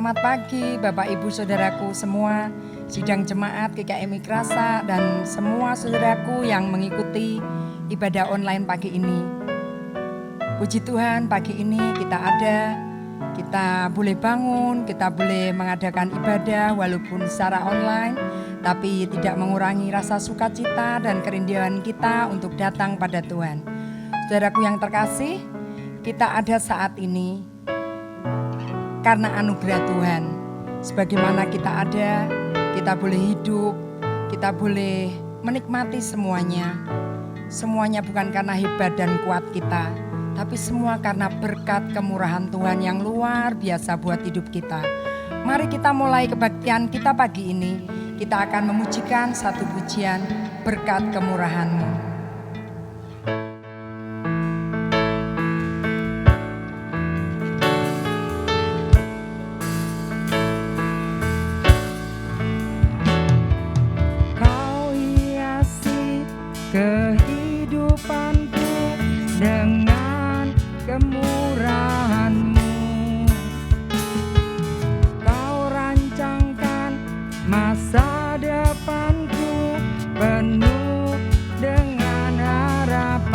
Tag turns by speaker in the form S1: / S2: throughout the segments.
S1: Selamat pagi Bapak Ibu Saudaraku semua, sidang jemaat GKM Ikrasa dan semua saudaraku yang mengikuti ibadah online pagi ini. Puji Tuhan, pagi ini kita boleh bangun, kita boleh mengadakan ibadah walaupun secara online, tapi tidak mengurangi rasa sukacita dan kerinduan kita untuk datang pada Tuhan. Saudaraku yang terkasih, kita ada saat ini karena anugerah Tuhan. Sebagaimana kita ada, kita boleh hidup, kita boleh menikmati semuanya. Semuanya bukan karena hebat dan kuat kita, tapi semua karena berkat kemurahan Tuhan yang luar biasa buat hidup kita. Mari kita mulai kebaktian kita pagi ini. Kita akan memujikan satu pujian, berkat kemurahan-Mu.
S2: Kehidupanku dengan kemurahan-Mu, Kau rancangkan masa depanku penuh dengan harapan.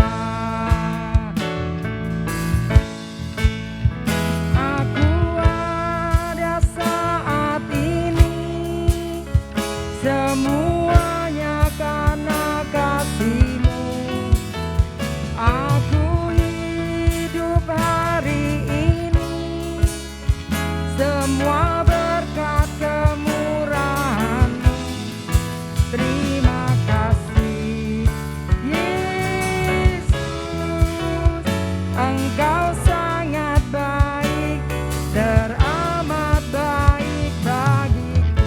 S2: Aku ada saat ini, semuanya karena kasih-Mu. Aku hidup hari ini, semua berkat kemurahan-Mu. Terima kasih Yesus, Engkau sangat baik, teramat baik bagiku.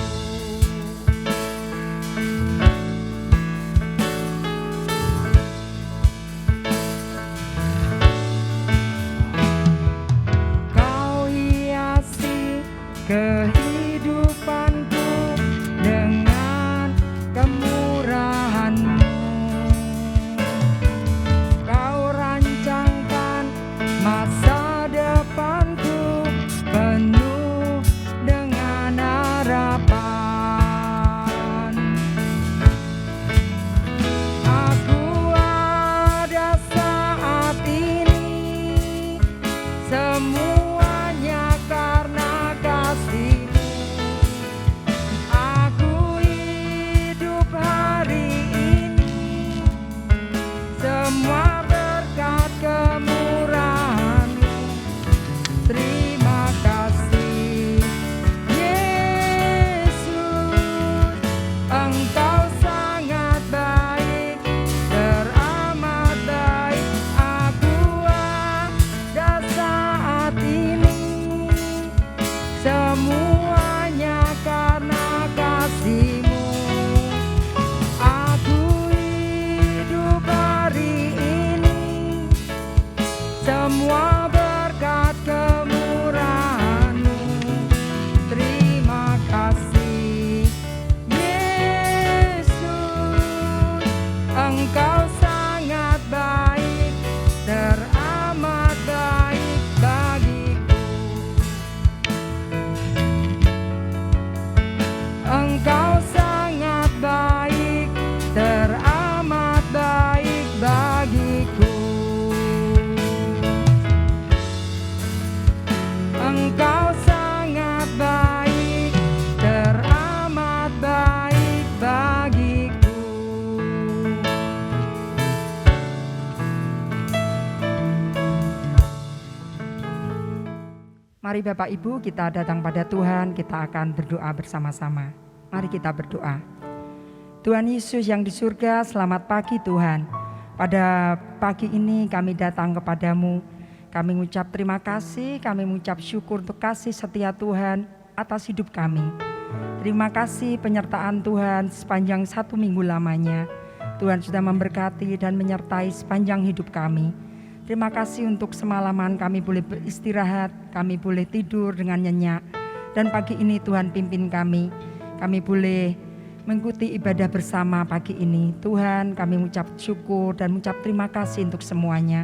S2: Kau hiasi kehidupanku dengan kemurahan-Mu. Kau rancangkan masa depanku penuh dengan harapan. Aku ada saat ini, semuanya karena kasih-Mu. Aku hidup hari ini, semua berkat kemurahan-Mu. Terima kasih Yesus, Engkau sangat baik, teramat baik. Aku ada saat ini, semuanya karena kasih-Mu. Aku hidup hari ini, semua berkat kemurahan-Mu. Terima kasih Yesus, Engkau sangat baik, teramat baik bagiku. Engkau sangat baik, teramat baik bagiku. Engkau sangat baik, teramat baik bagiku.
S1: Mari Bapak Ibu, kita datang pada Tuhan, kita akan berdoa bersama-sama. Mari kita berdoa. Tuhan Yesus yang di surga, selamat pagi Tuhan. Pada pagi ini kami datang kepadamu. Kami mengucap terima kasih, kami mengucap syukur untuk kasih setia Tuhan atas hidup kami. Terima kasih penyertaan Tuhan sepanjang 1 minggu lamanya. Tuhan sudah memberkati dan menyertai sepanjang hidup kami. Terima kasih untuk semalaman kami boleh beristirahat, kami boleh tidur dengan nyenyak. Dan pagi ini Tuhan pimpin kami boleh mengikuti ibadah bersama pagi ini. Tuhan, kami mengucap syukur dan mengucap terima kasih untuk semuanya.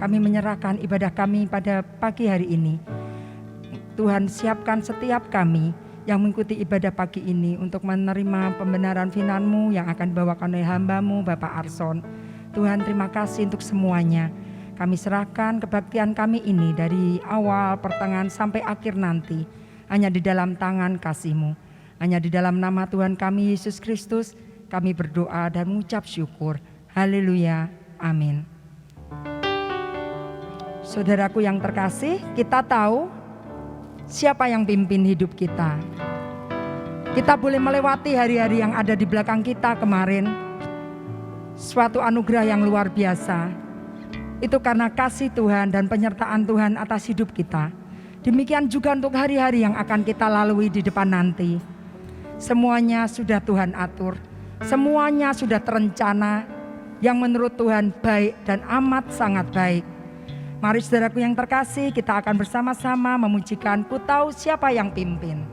S1: Kami menyerahkan ibadah kami pada pagi hari ini. Tuhan siapkan setiap kami yang mengikuti ibadah pagi ini untuk menerima pembenaran firman-Mu yang akan dibawakan oleh hamba-Mu Bapak Arson. Tuhan, terima kasih untuk semuanya. Kami serahkan kebaktian kami ini dari awal, pertengahan sampai akhir nanti hanya di dalam tangan kasih-Mu. Hanya di dalam nama Tuhan kami Yesus Kristus kami berdoa dan mengucap syukur. Haleluya. Amin. Saudaraku yang terkasih, kita tahu siapa yang pimpin hidup kita. Kita boleh melewati hari-hari yang ada di belakang kita kemarin. Suatu anugerah yang luar biasa. Itu karena kasih Tuhan dan penyertaan Tuhan atas hidup kita. Demikian juga untuk hari-hari yang akan kita lalui di depan nanti. Semuanya sudah Tuhan atur. Semuanya sudah terencana yang menurut Tuhan baik dan amat sangat baik. Mari saudaraku yang terkasih, kita akan bersama-sama memujikan Ku Tahu Siapa Yang Pimpin.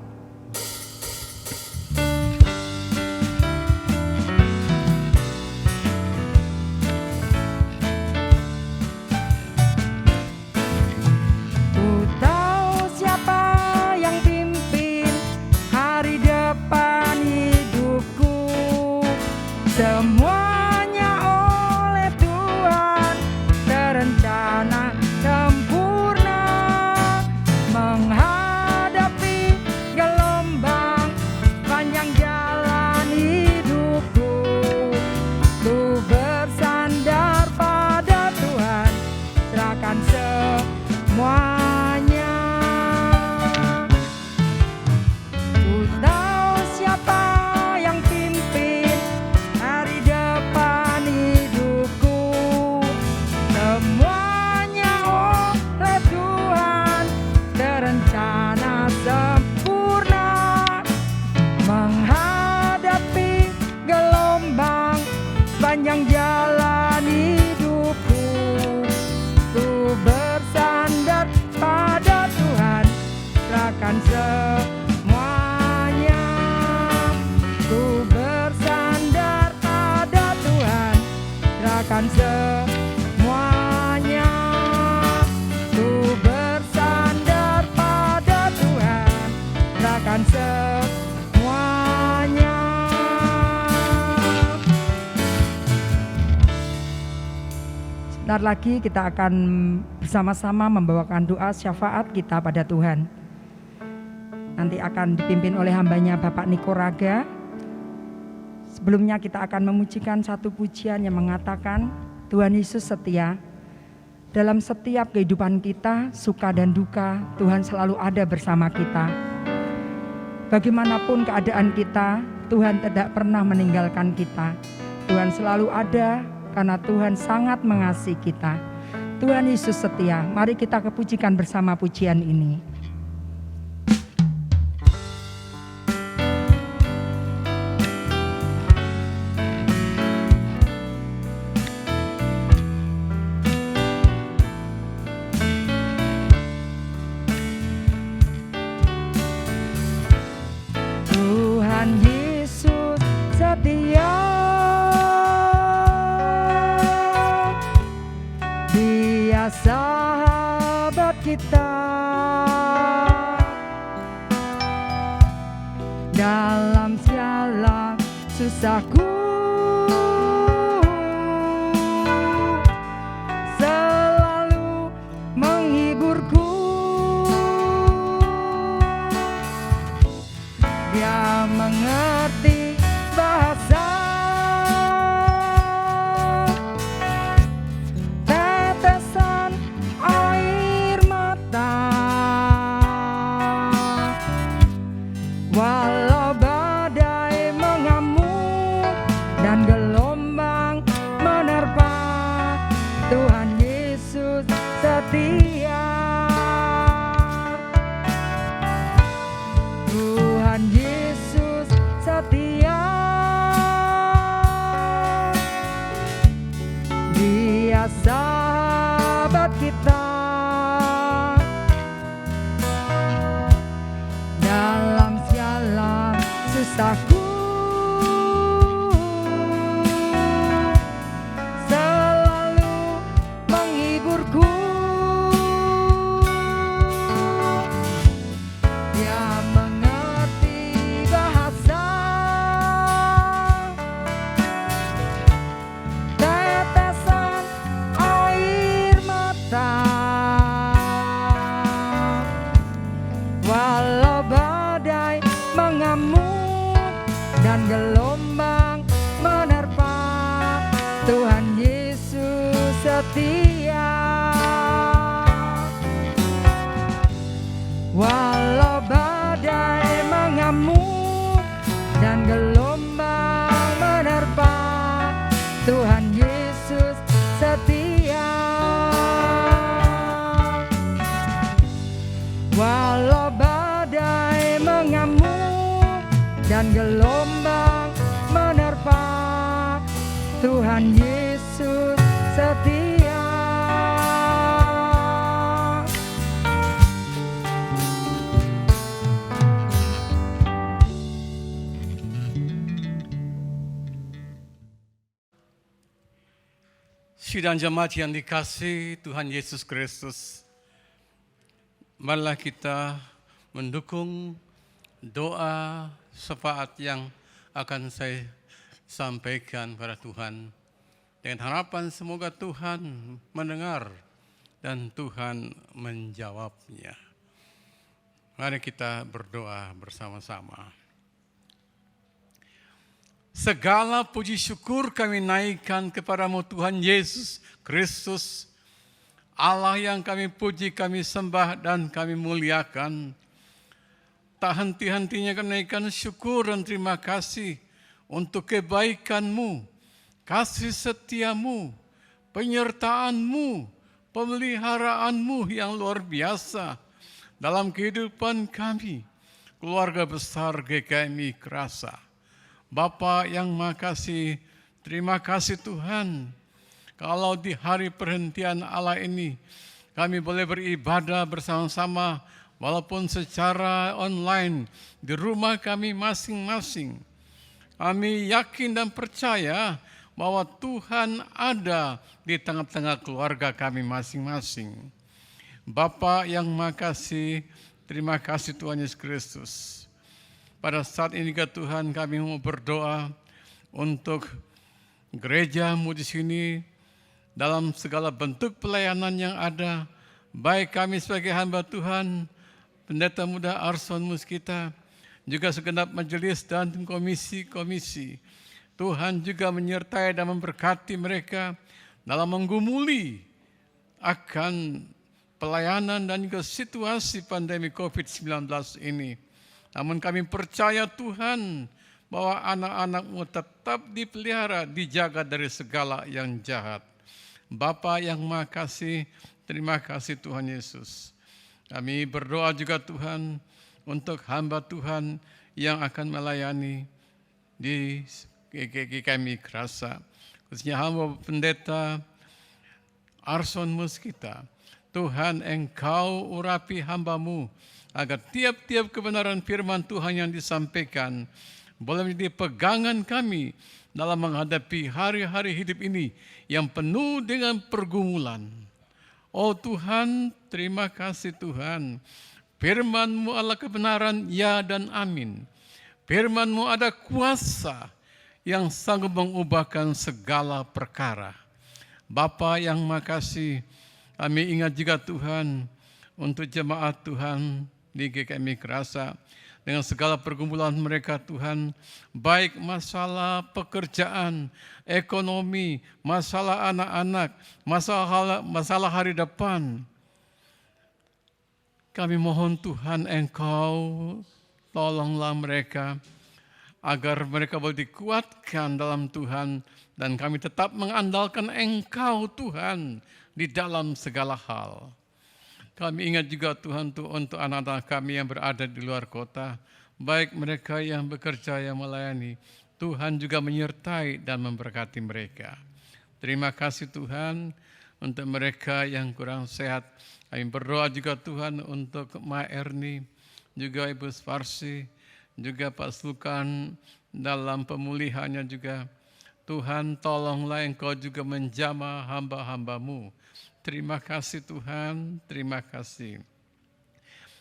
S1: Ku tahu siapa yang pimpin hari depan hidupku. Semuanya oleh Tuhan terencana sempurna, menghadapi gelombang panjang jalan hidupku. Ku bersandar pada Tuhan, serahkan semuanya. Ku tahu siapa yang pimpin hari depan hidupku. Semuanya oleh Tuhan terencana sempurna, menghadapi gelombang panjang jalan hidupku. Ku bersandar pada Tuhan, serahkan semuanya. Ku bersandar pada Tuhan, serahkan semuanya. Ku bersandar pada Tuhan, serahkan semuanya. Sebentar lagi kita akan bersama-sama membawakan doa syafaat kita pada Tuhan. Nanti akan dipimpin oleh hambanya Bapak Niko Raga. Sebelumnya kita akan memujikan satu pujian yang mengatakan, Tuhan Yesus setia. Dalam setiap kehidupan kita, suka dan duka, Tuhan selalu ada bersama kita. Bagaimanapun keadaan kita, Tuhan tidak pernah meninggalkan kita. Tuhan selalu ada karena Tuhan sangat mengasihi kita. Tuhan Yesus setia. Mari kita kepujikan bersama pujian ini. Tuhan Yesus setia, Dia sahabat kita. Dalam segala susahku, selalu menghiburku. Dia mengerti bahasa tetesan air mata. Walau badai mengamuk,
S2: gelombang menerpa, Tuhan Yesus setia. Walau badai mengamuk dan gelombang menerpa, Tuhan Yesus setia. Walau badai mengamuk dan gelombang menerpa, Tuhan Yesus setia.
S3: Sidang jemaat yang dikasihi Tuhan Yesus Kristus, marilah kita mendukung doa syafaat yang akan saya sampaikan pada Tuhan, dengan harapan semoga Tuhan mendengar dan Tuhan menjawabnya. Mari kita berdoa bersama-sama. Segala puji syukur kami naikkan kepadamu Tuhan Yesus Kristus, Allah yang kami puji, kami sembah dan kami muliakan. Tak henti-hentinya kami naikkan syukur dan terima kasih untuk kebaikan-Mu, kasih setia-Mu, penyertaan-Mu, pemeliharaanmu yang luar biasa dalam kehidupan kami, keluarga besar GKMI Krasa. Bapa yang makasih, terima kasih Tuhan, kalau di hari perhentian Allah ini kami boleh beribadah bersama-sama walaupun secara online di rumah kami masing-masing. Kami yakin dan percaya bahwa Tuhan ada di tengah-tengah keluarga kami masing-masing. Bapa yang makasih, terima kasih Tuhan Yesus Kristus. Pada saat ini Tuhan kami mau berdoa untuk gereja-Mu di sini dalam segala bentuk pelayanan yang ada, baik kami sebagai hamba Tuhan, Pendeta Muda Arson Muskita, juga segenap majelis dan komisi-komisi. Tuhan juga menyertai dan memberkati mereka dalam menggumuli akan pelayanan dan juga situasi pandemi COVID-19 ini. Namun kami percaya Tuhan bahwa anak-anak-Mu tetap dipelihara, dijaga dari segala yang jahat. Bapa yang makasih, terima kasih Tuhan Yesus. Kami berdoa juga Tuhan untuk hamba Tuhan yang akan melayani di GKMI Krasa, khususnya hamba Pendeta Arson Muskita. Tuhan, Engkau urapi hamba-Mu agar tiap-tiap kebenaran firman Tuhan yang disampaikan boleh menjadi pegangan kami dalam menghadapi hari-hari hidup ini yang penuh dengan pergumulan. Oh Tuhan, terima kasih Tuhan. Firman-Mu adalah kebenaran, ya dan amin. Firman-Mu ada kuasa yang sanggup mengubahkan segala perkara. Bapa yang makasih, kami ingat juga Tuhan untuk jemaat Tuhan di GKMI Krasa dengan segala pergumulan mereka Tuhan, baik masalah pekerjaan, ekonomi, masalah anak-anak, masalah hari depan. Kami mohon Tuhan Engkau tolonglah mereka agar mereka boleh dikuatkan dalam Tuhan dan kami tetap mengandalkan Engkau Tuhan di dalam segala hal. Kami ingat juga Tuhan untuk anak-anak kami yang berada di luar kota, baik mereka yang bekerja, yang melayani, Tuhan juga menyertai dan memberkati mereka. Terima kasih Tuhan untuk mereka yang kurang sehat. Kami berdoa juga Tuhan untuk Ma Erni, juga Ibu Sparsi, juga Pak Sulkan dalam pemulihannya juga. Tuhan tolonglah Engkau juga menjamah hamba-hamba-Mu. Terima kasih Tuhan, terima kasih.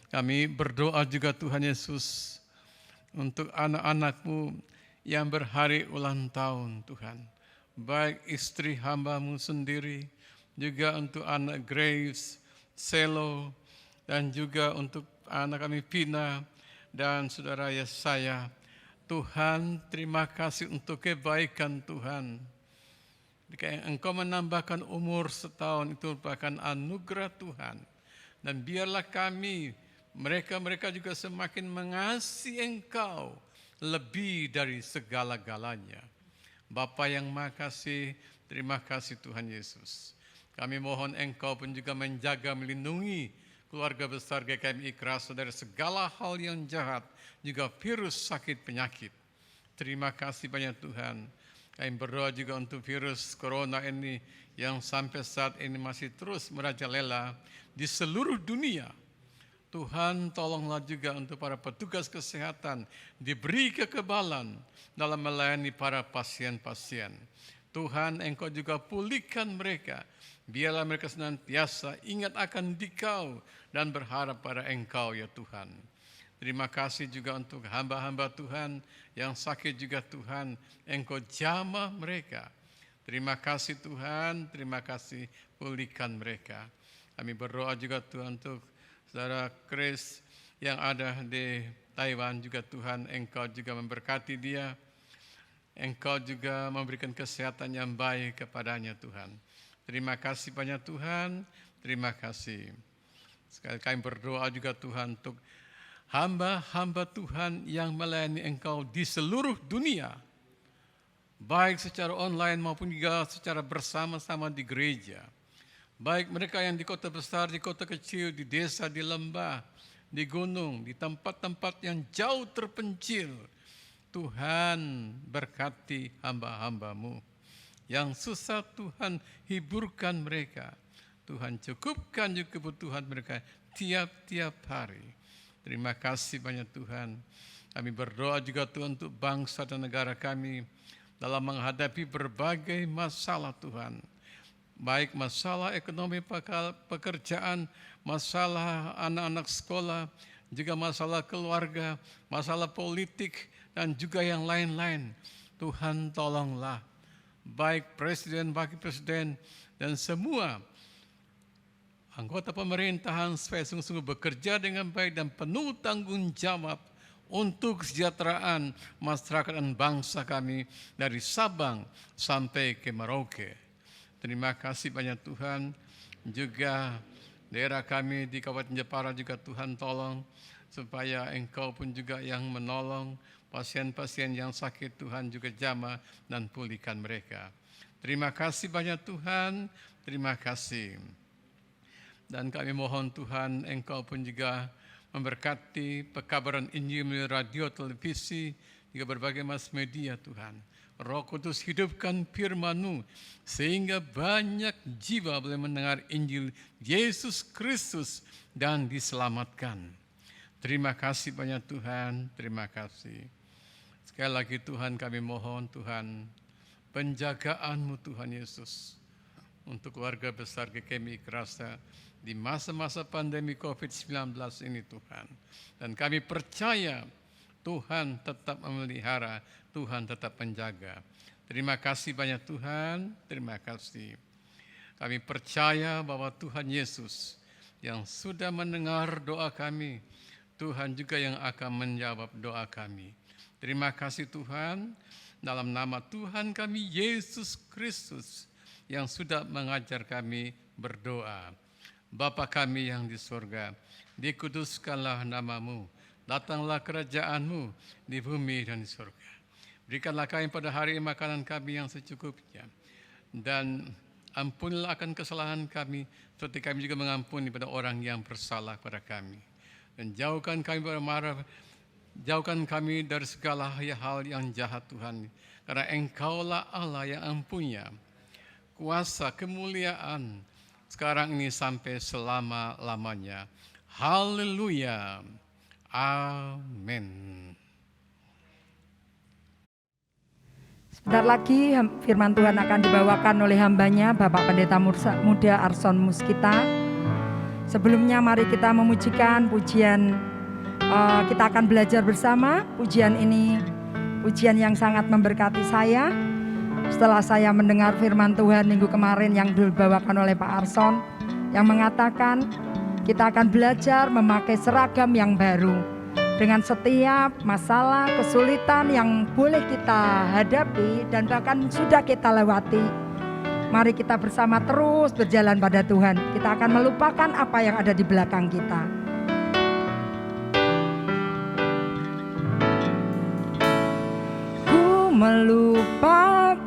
S3: Kami berdoa juga Tuhan Yesus untuk anak-anak-Mu yang berhari ulang tahun Tuhan. Baik istri hamba-Mu sendiri, juga untuk anak Grace, Selo, dan juga untuk anak kami Pina dan saudara Yesaya. Tuhan, terima kasih untuk kebaikan Tuhan. Jika Engkau menambahkan umur setahun itu merupakan anugerah Tuhan. Dan biarlah kami, mereka juga semakin mengasihi Engkau lebih dari segala-galanya. Bapa yang Maha Kasih, terima kasih Tuhan Yesus. Kami mohon Engkau pun juga menjaga, melindungi keluarga besar GKMI Krasa dari segala hal yang jahat, juga virus sakit penyakit. Terima kasih banyak Tuhan. Kami berdoa juga untuk virus corona ini yang sampai saat ini masih terus merajalela di seluruh dunia. Tuhan, tolonglah juga untuk para petugas kesehatan diberi kekebalan dalam melayani para pasien-pasien. Tuhan, Engkau juga pulihkan mereka. Biarlah mereka senantiasa ingat akan Dikau dan berharap pada Engkau ya Tuhan. Terima kasih juga untuk hamba-hamba Tuhan yang sakit juga Tuhan. Engkau jamah mereka. Terima kasih Tuhan, terima kasih pulihkan mereka. Kami berdoa juga Tuhan untuk saudara Chris yang ada di Taiwan juga Tuhan. Engkau juga memberkati dia. Engkau juga memberikan kesehatan yang baik kepadanya Tuhan. Terima kasih banyak Tuhan, terima kasih. Sekali kami berdoa juga Tuhan untuk hamba-hamba Tuhan yang melayani Engkau di seluruh dunia. Baik secara online maupun juga secara bersama-sama di gereja. Baik mereka yang di kota besar, di kota kecil, di desa, di lembah, di gunung, di tempat-tempat yang jauh terpencil. Tuhan berkati hamba-hamba-Mu. Yang susah Tuhan hiburkan mereka. Tuhan cukupkan juga kebutuhan mereka tiap-tiap hari. Terima kasih banyak Tuhan. Kami berdoa juga Tuhan untuk bangsa dan negara kami dalam menghadapi berbagai masalah Tuhan. Baik masalah ekonomi pekerjaan, masalah anak-anak sekolah, juga masalah keluarga, masalah politik, dan juga yang lain-lain. Tuhan tolonglah. Baik presiden, wakil presiden, dan semua anggota pemerintahan supaya sungguh-sungguh bekerja dengan baik dan penuh tanggung jawab untuk kesejahteraan masyarakat dan bangsa kami dari Sabang sampai ke Merauke. Terima kasih banyak Tuhan. Juga daerah kami di Kabupaten Jepara juga Tuhan tolong supaya Engkau pun juga yang menolong pasien-pasien yang sakit. Tuhan juga jamah dan pulihkan mereka. Terima kasih banyak Tuhan, terima kasih. Dan kami mohon Tuhan Engkau pun juga memberkati pekabaran Injil melalui radio, televisi, juga berbagai mass media Tuhan. Roh Kudus hidupkan firman-Mu sehingga banyak jiwa boleh mendengar Injil Yesus Kristus dan diselamatkan. Terima kasih banyak Tuhan, terima kasih. Sekali lagi Tuhan kami mohon Tuhan penjagaan-Mu Tuhan Yesus untuk keluarga besar GKMI Krasa di masa-masa pandemi COVID-19 ini Tuhan. Dan kami percaya Tuhan tetap memelihara, Tuhan tetap menjaga. Terima kasih banyak Tuhan, terima kasih. Kami percaya bahwa Tuhan Yesus yang sudah mendengar doa kami, Tuhan juga yang akan menjawab doa kami. Terima kasih Tuhan, dalam nama Tuhan kami Yesus Kristus yang sudah mengajar kami berdoa. Bapa kami yang di surga, dikuduskanlah nama-Mu, datanglah kerajaan-Mu di bumi dan di surga. Berikanlah kami pada hari makanan kami yang secukupnya, dan ampunilah akan kesalahan kami, seperti kami juga mengampuni pada orang yang bersalah pada kami. Dan jauhkan kami dari marah, jauhkan kami dari segala hal yang jahat Tuhan, karena Engkaulah Allah yang mempunyai kuasa kemuliaan sekarang ini sampai selama-lamanya. Haleluya. Amin.
S2: Sebentar lagi firman Tuhan akan dibawakan oleh hambanya Bapak Pendeta Muda Arson Muskita. Sebelumnya mari kita memujikan pujian. Kita akan belajar bersama. Pujian ini pujian yang sangat memberkati saya. Setelah saya mendengar firman Tuhan minggu kemarin yang dibawakan oleh Pak Arson, yang mengatakan kita akan belajar memakai seragam yang baru. dengan setiap masalah, kesulitan yang boleh kita hadapi dan bahkan sudah kita lewati. Mari kita bersama terus berjalan pada Tuhan. Kita akan melupakan apa yang ada di belakang kita. Ku melupakan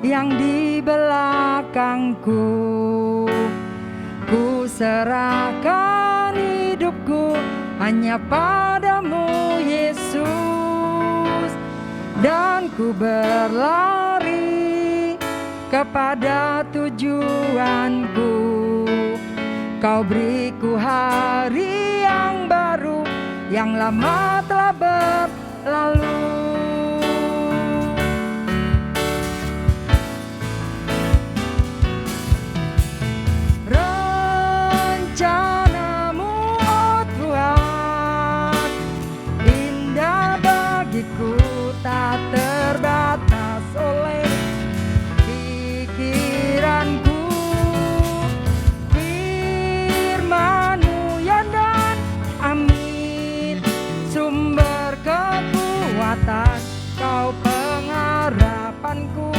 S2: yang di belakangku. Ku serahkan hidupku hanya padamu Yesus, dan ku berlari kepada tujuanku. Kau beriku hari yang baru, yang lama telah berlalu. Rencanamu, oh Tuhan, indah bagiku, tak terbatas oleh pikiranku. Firman-Mu ya dan amin, sumber kekuatan, Kau pengharapanku,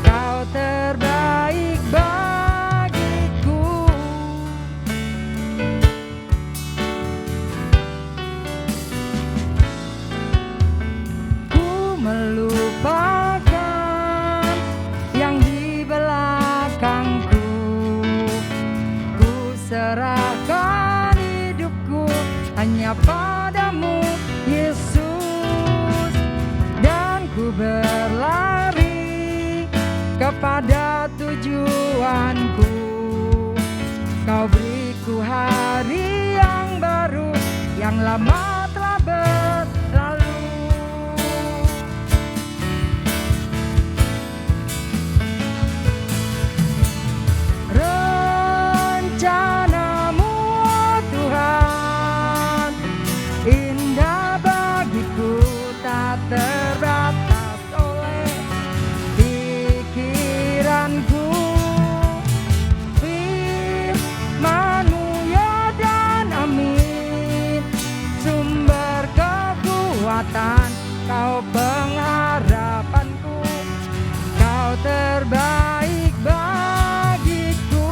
S2: Kau terbaik bagiku. Ku melupakan yang di belakangku. Ku serahkan hidupku hanya padamu Yesus, dan ku berlari kepada tujuanku. Kau beriku hari yang baru, yang lama telah berlalu. Rencana-Mu, oh Tuhan, indah bagiku, tak terbatas oleh pikiranku. Firman-Mu ya dan amin, sumber kekuatan, Kau pengharapanku, Kau terbaik bagiku.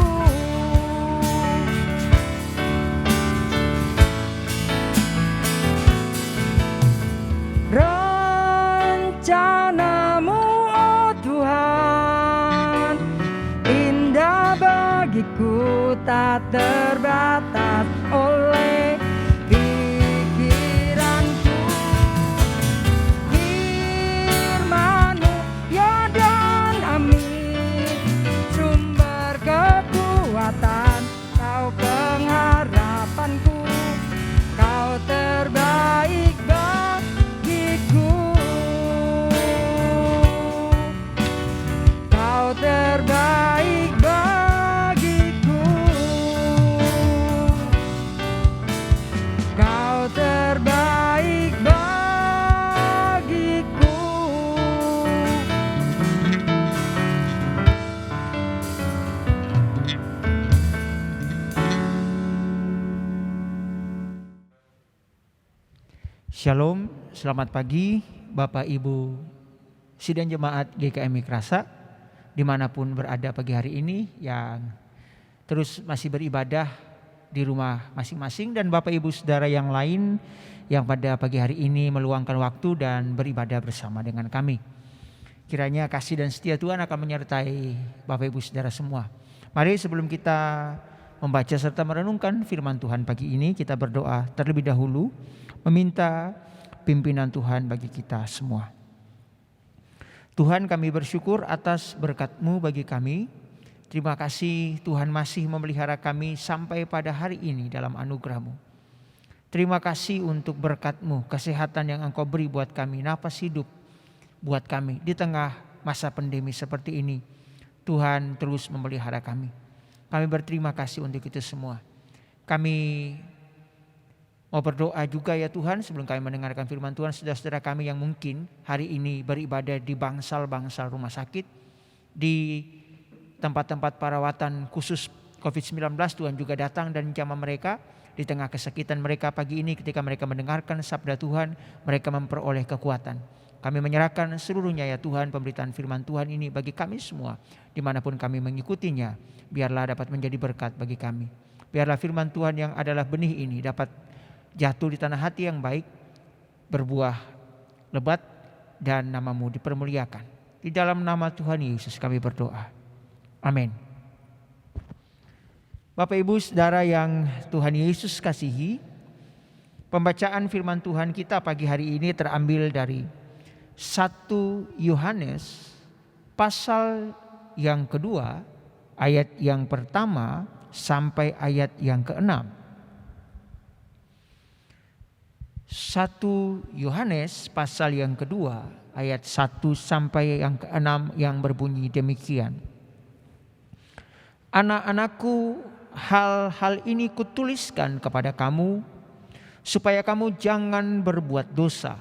S2: Rencana-Mu, oh Tuhan, indah bagiku, tak terbatas oleh pikiranku. Firman-Mu ya dan amin, sumber kekuatan, Kau pengharapanku, Kau terbaik bagiku. Kau terbaik bagiku. Kau terbaik bagiku.
S4: Shalom, selamat pagi Bapak Ibu Sidang Jemaat GKM Mikrasa, dimanapun berada pagi hari ini, yang terus masih beribadah di rumah masing-masing, dan Bapak Ibu Saudara yang lain yang pada pagi hari ini meluangkan waktu dan beribadah bersama dengan kami. Kiranya kasih dan setia Tuhan akan menyertai Bapak Ibu Saudara semua. Mari sebelum kita membaca serta merenungkan firman Tuhan pagi ini, kita berdoa terlebih dahulu meminta pimpinan Tuhan bagi kita semua. Tuhan, kami bersyukur atas berkat-Mu bagi kami. Terima kasih Tuhan masih memelihara kami sampai pada hari ini dalam anugerah-Mu. Terima kasih untuk berkat-Mu, kesehatan yang Engkau beri buat kami, napas hidup buat kami di tengah masa pandemi seperti ini. Tuhan terus memelihara kami. Kami berterima kasih untuk itu semua. Kami mau berdoa juga ya Tuhan, sebelum kami mendengarkan firman Tuhan, saudara-saudara kami yang mungkin hari ini beribadah di bangsal-bangsal rumah sakit, di tempat-tempat perawatan khusus COVID-19, Tuhan juga datang dan jamah mereka. Di tengah kesakitan mereka pagi ini ketika mereka mendengarkan sabda Tuhan, mereka memperoleh kekuatan. Kami menyerahkan seluruhnya ya Tuhan, pemberitaan firman Tuhan ini bagi kami semua. Dimanapun kami mengikutinya, biarlah dapat menjadi berkat bagi kami. Biarlah firman Tuhan yang adalah benih ini dapat jatuh di tanah hati yang baik, berbuah lebat, dan nama-Mu dipermuliakan. Di dalam nama Tuhan Yesus kami berdoa. Amin. Bapak Ibu Saudara yang Tuhan Yesus kasihi, pembacaan firman Tuhan kita pagi hari ini terambil dari 1 Yohanes pasal yang kedua, ayat yang pertama sampai ayat yang ke-6. 1 Yohanes pasal yang kedua, ayat 1 sampai yang ke-6 yang berbunyi demikian. Anak-anakku, hal-hal ini kutuliskan kepada kamu supaya kamu jangan berbuat dosa.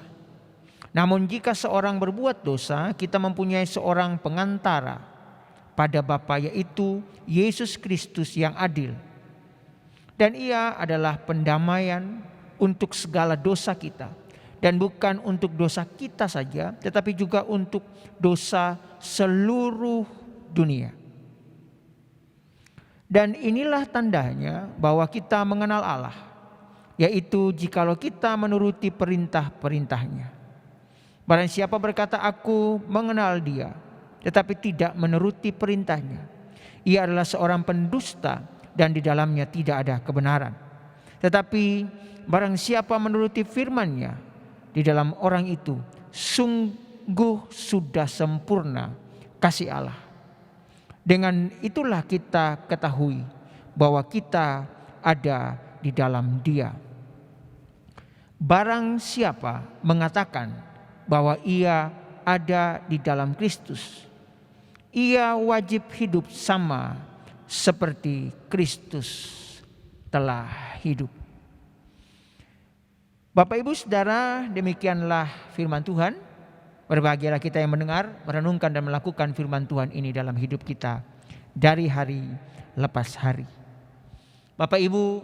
S4: Namun jika seorang berbuat dosa, kita mempunyai seorang pengantara pada Bapa, yaitu Yesus Kristus yang adil. Dan ia adalah pendamaian untuk segala dosa kita. Dan bukan untuk dosa kita saja, tetapi juga untuk dosa seluruh dunia. Dan inilah tandanya bahwa kita mengenal Allah, yaitu jikalau kita menuruti perintah-perintahnya. Barang siapa berkata aku mengenal Dia, tetapi tidak menuruti perintahnya, ia adalah seorang pendusta dan di dalamnya tidak ada kebenaran. Tetapi barang siapa menuruti firman-Nya, di dalam orang itu sungguh sudah sempurna kasih Allah. Dengan itulah kita ketahui bahwa kita ada di dalam Dia. Barang siapa mengatakan bahwa ia ada di dalam Kristus, ia wajib hidup sama seperti Kristus telah hidup. Bapak Ibu Saudara, demikianlah firman Tuhan. Berbahagialah kita yang mendengar, merenungkan dan melakukan firman Tuhan ini dalam hidup kita dari hari lepas hari. Bapak Ibu,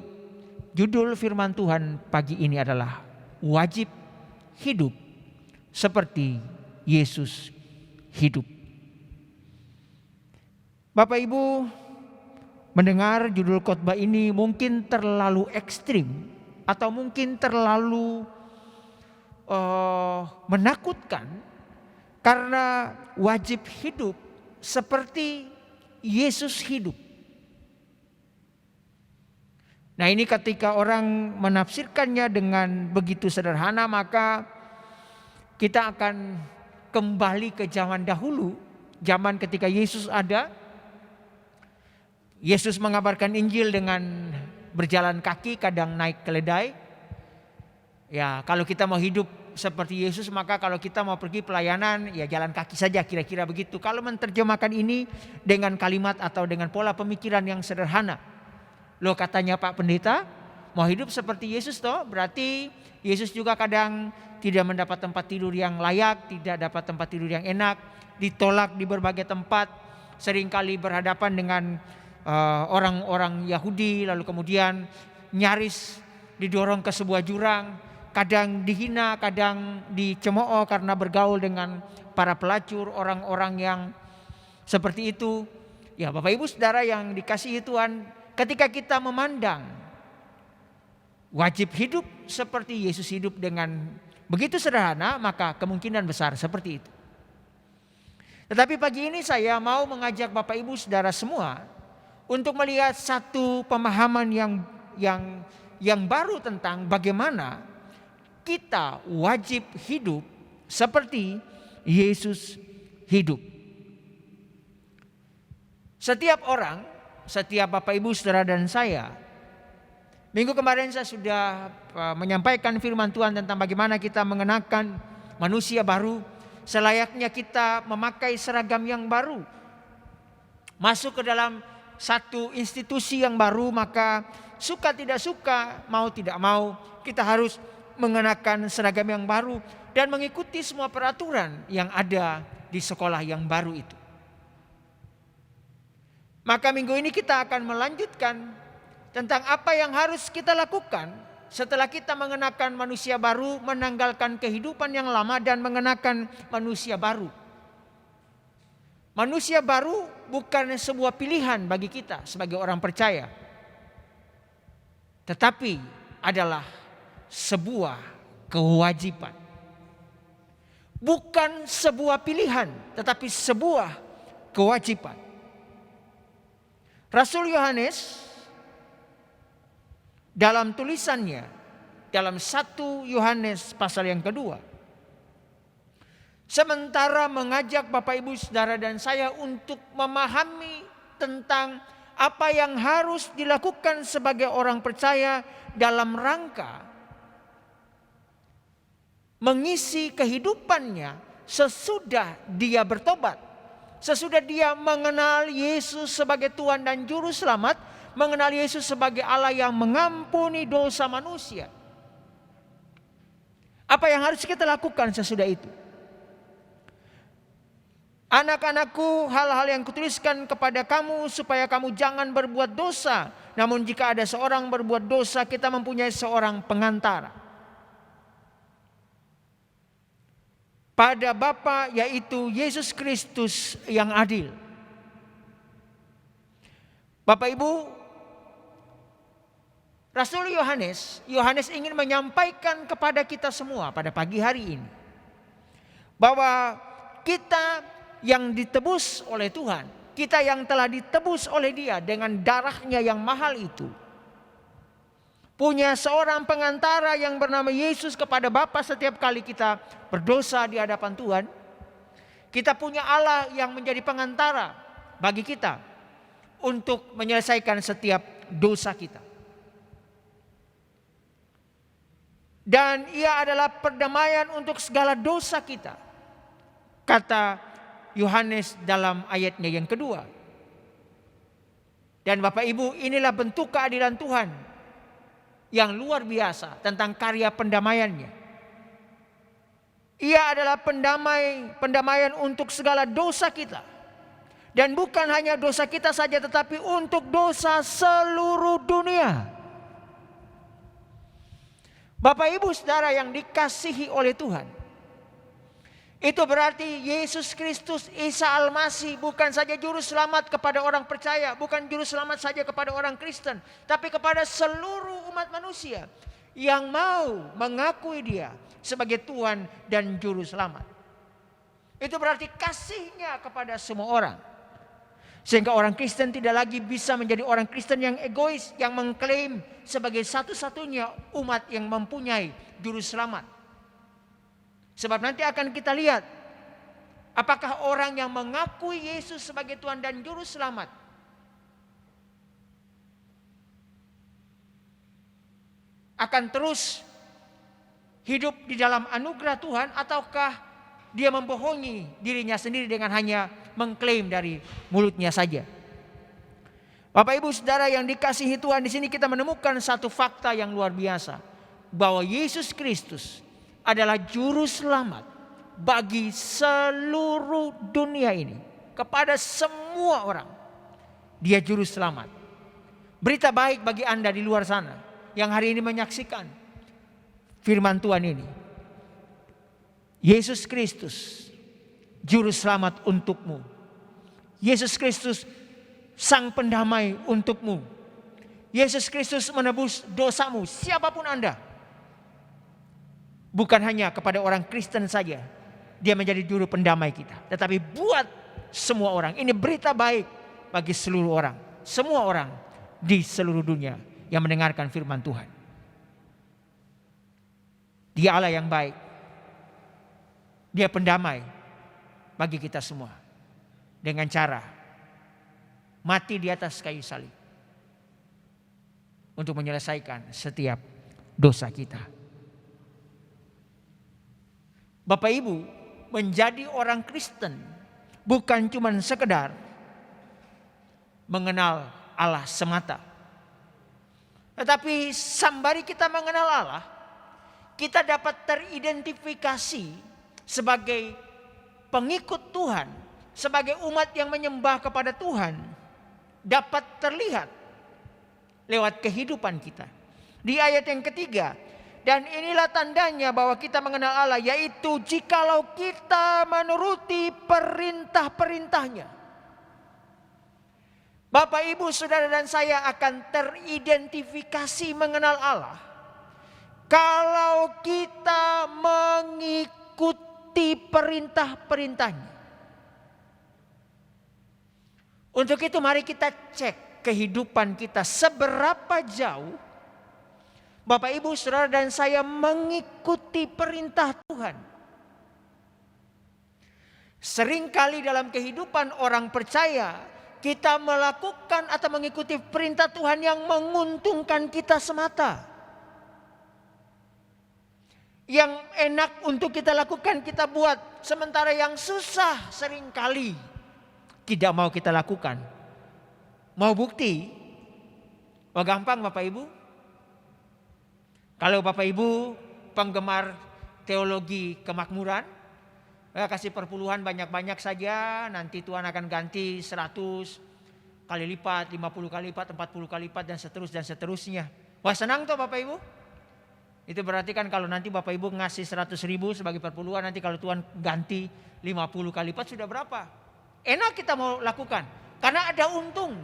S4: judul firman Tuhan pagi ini adalah wajib hidup seperti Yesus hidup. Bapak Ibu, mendengar judul khotbah ini mungkin terlalu ekstrim atau mungkin terlalu menakutkan. Karena wajib hidup seperti Yesus hidup. Nah, ini ketika orang menafsirkannya dengan begitu sederhana, maka kita akan kembali ke zaman dahulu, zaman ketika Yesus ada. Yesus mengabarkan Injil dengan berjalan kaki, kadang naik keledai. Ya, kalau kita mau hidup seperti Yesus, maka kalau kita mau pergi pelayanan, ya jalan kaki saja, kira-kira begitu. Kalau menerjemahkan ini dengan kalimat atau dengan pola pemikiran yang sederhana. Loh, katanya Pak Pendeta, mau hidup seperti Yesus toh, berarti Yesus juga kadang tidak mendapat tempat tidur yang layak, tidak dapat tempat tidur yang enak, ditolak di berbagai tempat, seringkali berhadapan dengan orang-orang Yahudi, lalu kemudian nyaris didorong ke sebuah jurang. Kadang dihina, kadang dicemooh karena bergaul dengan para pelacur, orang-orang yang seperti itu. Ya Bapak Ibu Saudara yang dikasihi Tuhan, ketika kita memandang wajib hidup seperti Yesus hidup dengan begitu sederhana, maka kemungkinan besar seperti itu. Tetapi pagi ini saya mau mengajak Bapak Ibu Saudara semua untuk melihat satu pemahaman yang baru tentang bagaimana kita wajib hidup seperti Yesus hidup. Setiap orang, setiap Bapak Ibu Saudara dan saya, minggu kemarin saya sudah menyampaikan firman Tuhan tentang bagaimana kita mengenakan manusia baru, selayaknya kita memakai seragam yang baru. Masuk ke dalam satu institusi yang baru, maka suka tidak suka, mau tidak mau, kita harus mengenakan seragam yang baru dan mengikuti semua peraturan yang ada di sekolah yang baru itu. Maka minggu ini kita akan melanjutkan tentang apa yang harus kita lakukan setelah kita mengenakan manusia baru, menanggalkan kehidupan yang lama dan mengenakan manusia baru. Manusia baru bukan sebuah pilihan bagi kita sebagai orang percaya, tetapi adalah sebuah kewajiban. Bukan sebuah pilihan, tetapi sebuah kewajiban. Rasul Yohanes dalam tulisannya dalam 1 Yohanes pasal yang kedua, sementara mengajak Bapak Ibu Saudara dan saya untuk memahami tentang apa yang harus dilakukan sebagai orang percaya dalam rangka mengisi kehidupannya sesudah dia bertobat, sesudah dia mengenal Yesus sebagai Tuhan dan Juru Selamat, mengenal Yesus sebagai Allah yang mengampuni dosa manusia. Apa yang harus kita lakukan sesudah itu? Anak-anakku, hal-hal yang kutuliskan kepada kamu supaya kamu jangan berbuat dosa. Namun jika ada seorang berbuat dosa, kita mempunyai seorang pengantara pada Bapa, yaitu Yesus Kristus yang adil. Bapak Ibu, Rasul Yohanes ingin menyampaikan kepada kita semua pada pagi hari ini bahwa kita yang ditebus oleh Tuhan, kita yang telah ditebus oleh Dia dengan darahnya yang mahal itu, punya seorang pengantara yang bernama Yesus kepada Bapa setiap kali kita berdosa di hadapan Tuhan. Kita punya Allah yang menjadi pengantara bagi kita untuk menyelesaikan setiap dosa kita. Dan Ia adalah perdamaian untuk segala dosa kita, kata Yohanes dalam ayatnya yang kedua. Dan Bapak Ibu, inilah bentuk keadilan Tuhan yang luar biasa tentang karya pendamaiannya. Ia adalah pendamaian untuk segala dosa kita. Dan bukan hanya dosa kita saja, tetapi untuk dosa seluruh dunia. Bapak Ibu Saudara yang dikasihi oleh Tuhan, itu berarti Yesus Kristus Isa Al-Masih bukan saja juru selamat kepada orang percaya, bukan juru selamat saja kepada orang Kristen, tapi kepada seluruh umat manusia yang mau mengakui Dia sebagai Tuhan dan juru selamat. Itu berarti kasih-Nya kepada semua orang. Sehingga orang Kristen tidak lagi bisa menjadi orang Kristen yang egois, yang mengklaim sebagai satu-satunya umat yang mempunyai juru selamat. Sebab nanti akan kita lihat apakah orang yang mengakui Yesus sebagai Tuhan dan Juru Selamat akan terus hidup di dalam anugerah Tuhan, ataukah dia membohongi dirinya sendiri dengan hanya mengklaim dari mulutnya saja. Bapak Ibu Saudara yang dikasihi Tuhan, di sini kita menemukan satu fakta yang luar biasa, bahwa Yesus Kristus adalah juru selamat bagi seluruh dunia ini, kepada semua orang. Dia juru selamat. Berita baik bagi Anda di luar sana yang hari ini menyaksikan firman Tuhan ini. Yesus Kristus juru selamat untukmu. Yesus Kristus sang pendamai untukmu. Yesus Kristus menebus dosamu, siapapun Anda. Bukan hanya kepada orang Kristen saja Dia menjadi juru pendamai kita, tetapi buat semua orang. Ini berita baik bagi seluruh orang, semua orang di seluruh dunia yang mendengarkan firman Tuhan. Dia Allah yang baik, Dia pendamai bagi kita semua dengan cara mati di atas kayu salib untuk menyelesaikan setiap dosa kita. Bapak Ibu, menjadi orang Kristen bukan cuma sekedar mengenal Allah semata. Tetapi sembari kita mengenal Allah, kita dapat teridentifikasi sebagai pengikut Tuhan, sebagai umat yang menyembah kepada Tuhan. Dapat terlihat lewat kehidupan kita. Di ayat yang ketiga, dan inilah tandanya bahwa kita mengenal Allah, yaitu jikalau kita menuruti perintah-perintahnya. Bapak, Ibu, Saudara dan saya akan teridentifikasi mengenal Allah kalau kita mengikuti perintah-perintahnya. Untuk itu mari kita cek kehidupan kita seberapa jauh Bapak, Ibu, Saudara dan saya mengikuti perintah Tuhan. Seringkali dalam kehidupan orang percaya kita melakukan atau mengikuti perintah Tuhan yang menguntungkan kita semata. Yang enak untuk kita lakukan kita buat, sementara yang susah seringkali tidak mau kita lakukan. Mau bukti? Oh, gampang Bapak Ibu. Kalau Bapak Ibu penggemar teologi kemakmuran, kasih perpuluhan banyak-banyak saja, nanti Tuhan akan ganti 100 kali lipat, 50 kali lipat, 40 kali lipat, dan seterusnya. Wah, senang toh Bapak Ibu? Itu berarti kan kalau nanti Bapak Ibu ngasih 100.000 sebagai perpuluhan, nanti kalau Tuhan ganti 50 kali lipat sudah berapa? Enak kita mau lakukan, karena ada untung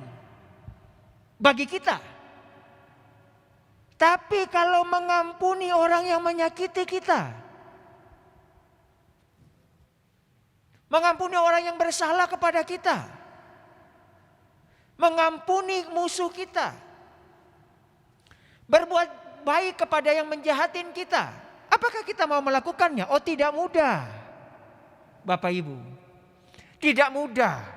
S4: bagi kita. Tapi kalau mengampuni orang yang menyakiti kita, mengampuni orang yang bersalah kepada kita, mengampuni musuh kita, berbuat baik kepada yang menjahatin kita, apakah kita mau melakukannya? Oh, tidak mudah Bapak Ibu, tidak mudah.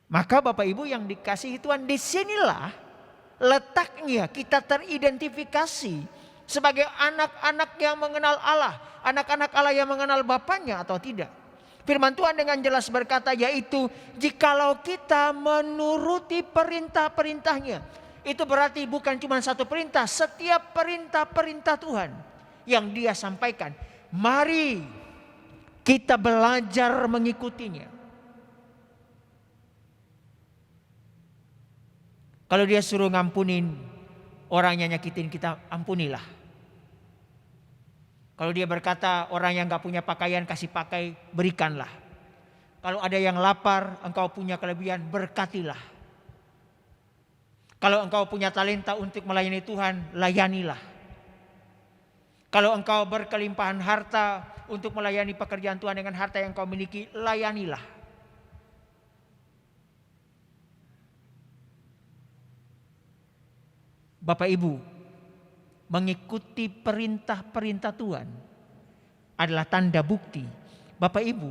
S4: Maka Bapak Ibu yang dikasihi Tuhan, disinilah letaknya kita teridentifikasi sebagai anak-anak yang mengenal Allah. Anak-anak Allah yang mengenal Bapaknya atau tidak. Firman Tuhan dengan jelas berkata, yaitu jikalau kita menuruti perintah-perintahnya. Itu berarti bukan cuma satu perintah, setiap perintah-perintah Tuhan yang Dia sampaikan, mari kita belajar mengikutinya. Kalau Dia suruh ngampunin orang yang nyakitin kita, ampunilah. Kalau Dia berkata orang yang gak punya pakaian kasih pakai, berikanlah. Kalau ada yang lapar, engkau punya kelebihan, berkatilah. Kalau engkau punya talenta untuk melayani Tuhan, layanilah. Kalau engkau berkelimpahan harta untuk melayani pekerjaan Tuhan dengan harta yang kau miliki, layanilah. Bapak Ibu, mengikuti perintah-perintah Tuhan adalah tanda bukti Bapak Ibu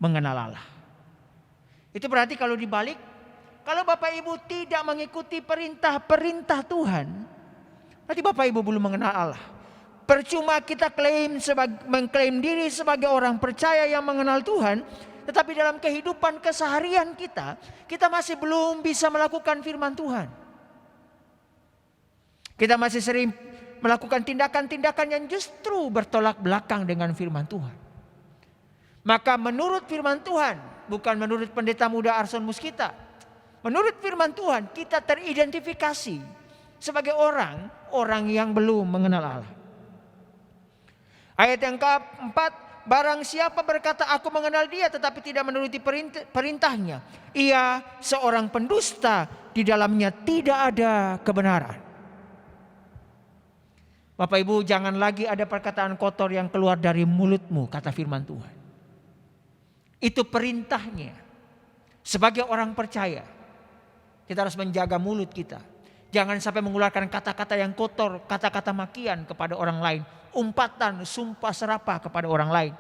S4: mengenal Allah. Itu berarti kalau dibalik, kalau Bapak Ibu tidak mengikuti perintah-perintah Tuhan, berarti Bapak Ibu belum mengenal Allah. Percuma kita mengklaim diri sebagai orang percaya yang mengenal Tuhan, tetapi dalam kehidupan keseharian kita masih belum bisa melakukan firman Tuhan. Kita masih sering melakukan tindakan-tindakan yang justru bertolak belakang dengan firman Tuhan. Maka menurut firman Tuhan, bukan menurut pendeta muda Arson Muskita, menurut firman Tuhan kita teridentifikasi sebagai orang yang belum mengenal Allah. Ayat yang keempat, barang siapa berkata aku mengenal Dia tetapi tidak menuruti perintahnya, ia seorang pendusta, di dalamnya tidak ada kebenaran. Bapak Ibu, jangan lagi ada perkataan kotor yang keluar dari mulutmu, kata firman Tuhan. Itu perintahnya. Sebagai orang percaya, kita harus menjaga mulut kita. Jangan sampai mengeluarkan kata-kata yang kotor, kata-kata makian kepada orang lain, umpatan, sumpah serapah kepada orang lain.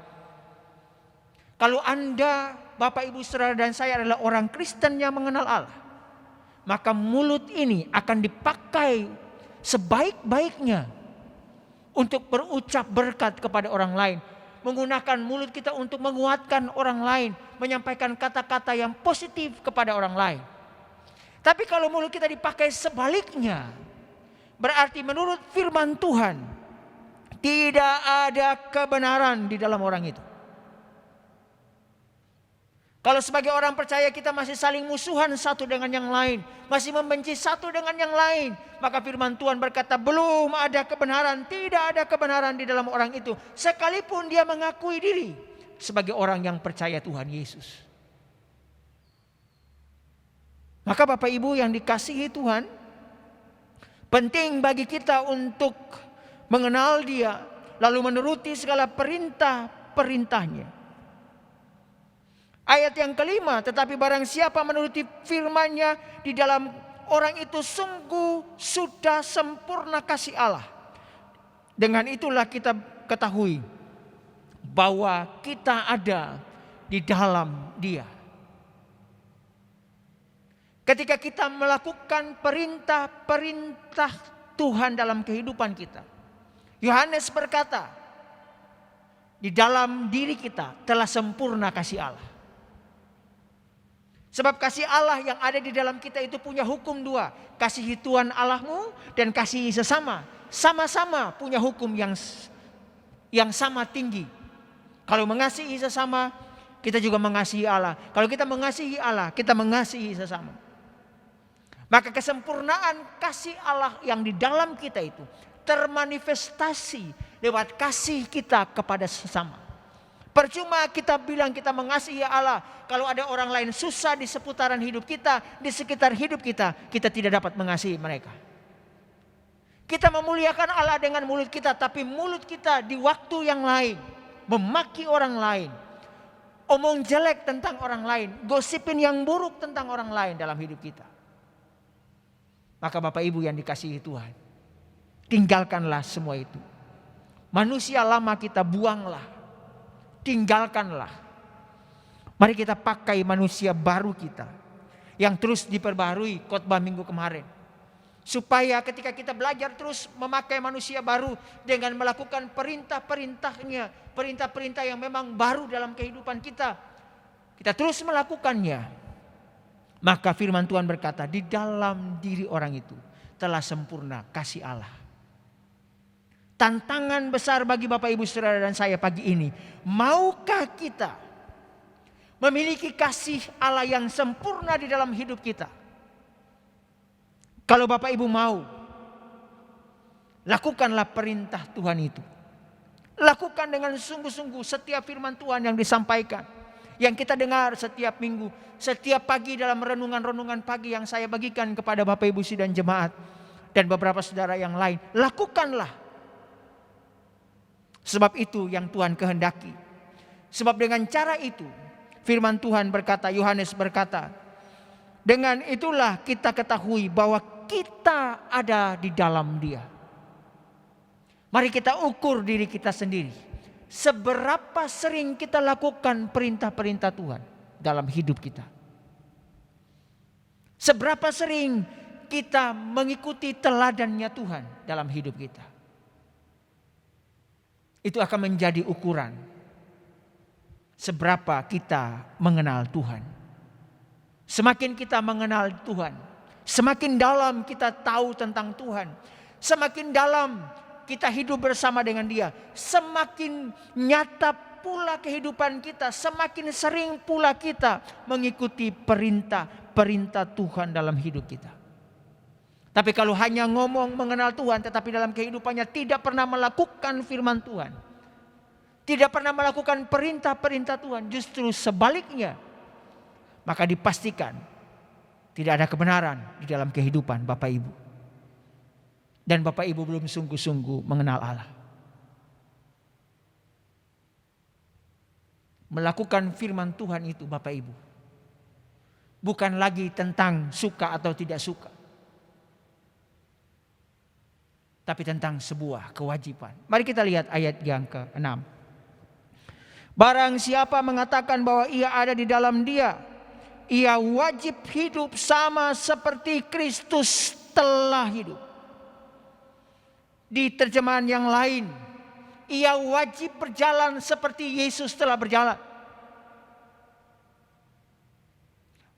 S4: Kalau Anda, Bapak Ibu Saudara dan saya adalah orang Kristen yang mengenal Allah, maka mulut ini akan dipakai sebaik-baiknya untuk berucap berkat kepada orang lain. Menggunakan mulut kita untuk menguatkan orang lain, menyampaikan kata-kata yang positif kepada orang lain. Tapi kalau mulut kita dipakai sebaliknya, berarti menurut firman Tuhan tidak ada kebenaran di dalam orang itu. Kalau sebagai orang percaya kita masih saling musuhan satu dengan yang lain, masih membenci satu dengan yang lain, maka firman Tuhan berkata belum ada kebenaran, tidak ada kebenaran di dalam orang itu, sekalipun dia mengakui diri sebagai orang yang percaya Tuhan Yesus. Maka Bapak Ibu yang dikasihi Tuhan, penting bagi kita untuk mengenal Dia, lalu menuruti segala perintah-perintahnya. Ayat yang kelima, tetapi barang siapa menuruti firman-Nya, di dalam orang itu sungguh sudah sempurna kasih Allah. Dengan itulah kita ketahui bahwa kita ada di dalam Dia. Ketika kita melakukan perintah-perintah Tuhan dalam kehidupan kita, Yohanes berkata, di dalam diri kita telah sempurna kasih Allah. Sebab kasih Allah yang ada di dalam kita itu punya hukum dua. Kasihi Tuhan Allahmu dan kasihi sesama. Sama-sama punya hukum yang sama tinggi. Kalau mengasihi sesama, kita juga mengasihi Allah. Kalau kita mengasihi Allah, kita mengasihi sesama. Maka kesempurnaan kasih Allah yang di dalam kita itu termanifestasi lewat kasih kita kepada sesama. Percuma kita bilang kita mengasihi Allah, kalau ada orang lain susah di seputaran hidup kita, di sekitar hidup kita, kita tidak dapat mengasihi mereka. Kita memuliakan Allah dengan mulut kita, tapi mulut kita di waktu yang lain memaki orang lain, omong jelek tentang orang lain, gosipin yang buruk tentang orang lain dalam hidup kita. Maka Bapak Ibu yang dikasihi Tuhan, tinggalkanlah semua itu. Manusia lama kita buanglah. Tinggalkanlah. Mari kita pakai manusia baru kita yang terus diperbarui khotbah minggu kemarin. Supaya ketika kita belajar terus memakai manusia baru dengan melakukan perintah-perintahnya, perintah-perintah yang memang baru dalam kehidupan kita, kita terus melakukannya. Maka firman Tuhan berkata, di dalam diri orang itu telah sempurna kasih Allah. Tantangan besar bagi Bapak Ibu Saudara dan saya pagi ini, maukah kita memiliki kasih Allah yang sempurna di dalam hidup kita? Kalau Bapak Ibu mau, lakukanlah perintah Tuhan itu. Lakukan dengan sungguh-sungguh setiap firman Tuhan yang disampaikan, yang kita dengar setiap minggu, setiap pagi dalam renungan-renungan pagi yang saya bagikan kepada Bapak Ibu sidang jemaat dan beberapa saudara yang lain. Lakukanlah. Sebab itu yang Tuhan kehendaki. Sebab dengan cara itu firman Tuhan berkata, Yohanes berkata, dengan itulah kita ketahui bahwa kita ada di dalam Dia. Mari kita ukur diri kita sendiri. Seberapa sering kita lakukan perintah-perintah Tuhan dalam hidup kita. Seberapa sering kita mengikuti teladannya Tuhan dalam hidup kita. Itu akan menjadi ukuran seberapa kita mengenal Tuhan. Semakin kita mengenal Tuhan, semakin dalam kita tahu tentang Tuhan, semakin dalam kita hidup bersama dengan Dia, semakin nyata pula kehidupan kita, semakin sering pula kita mengikuti perintah-perintah Tuhan dalam hidup kita. Tapi kalau hanya ngomong mengenal Tuhan tetapi dalam kehidupannya tidak pernah melakukan firman Tuhan, tidak pernah melakukan perintah-perintah Tuhan, justru sebaliknya, maka dipastikan tidak ada kebenaran di dalam kehidupan Bapak Ibu. Dan Bapak Ibu belum sungguh-sungguh mengenal Allah. Melakukan firman Tuhan itu Bapak Ibu bukan lagi tentang suka atau tidak suka, tapi tentang sebuah kewajiban. Mari kita lihat ayat yang ke-6. Barang siapa mengatakan bahwa ia ada di dalam Dia, ia wajib hidup sama seperti Kristus telah hidup. Di terjemahan yang lain, ia wajib berjalan seperti Yesus telah berjalan.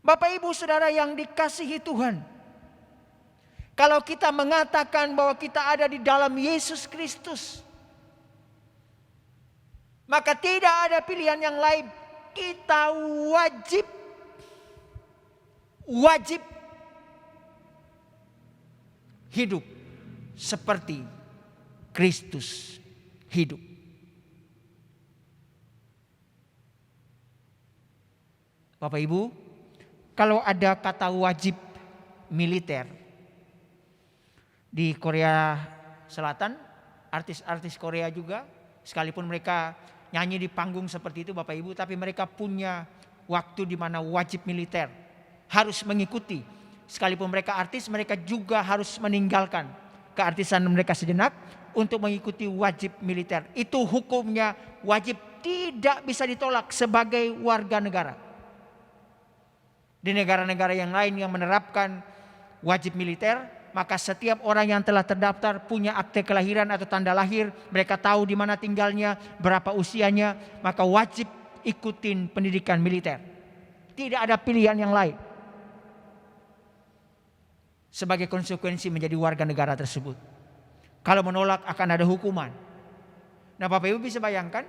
S4: Bapak Ibu Saudara yang dikasihi Tuhan, kalau kita mengatakan bahwa kita ada di dalam Yesus Kristus, maka tidak ada pilihan yang lain kita wajib hidup seperti Kristus hidup. Bapak Ibu, kalau ada kata wajib militer di Korea Selatan, artis-artis Korea juga, sekalipun mereka nyanyi di panggung seperti itu Bapak Ibu, tapi mereka punya waktu di mana wajib militer, harus mengikuti. Sekalipun mereka artis, mereka juga harus meninggalkan keartisan mereka sejenak untuk mengikuti wajib militer. Itu hukumnya wajib, tidak bisa ditolak sebagai warga negara. Di negara-negara yang lain yang menerapkan wajib militer, maka setiap orang yang telah terdaftar punya akte kelahiran atau tanda lahir, mereka tahu di mana tinggalnya, berapa usianya, maka wajib ikutin pendidikan militer. Tidak ada pilihan yang lain. Sebagai konsekuensi menjadi warga negara tersebut. Kalau menolak akan ada hukuman. Nah, Bapak Ibu bisa bayangkan,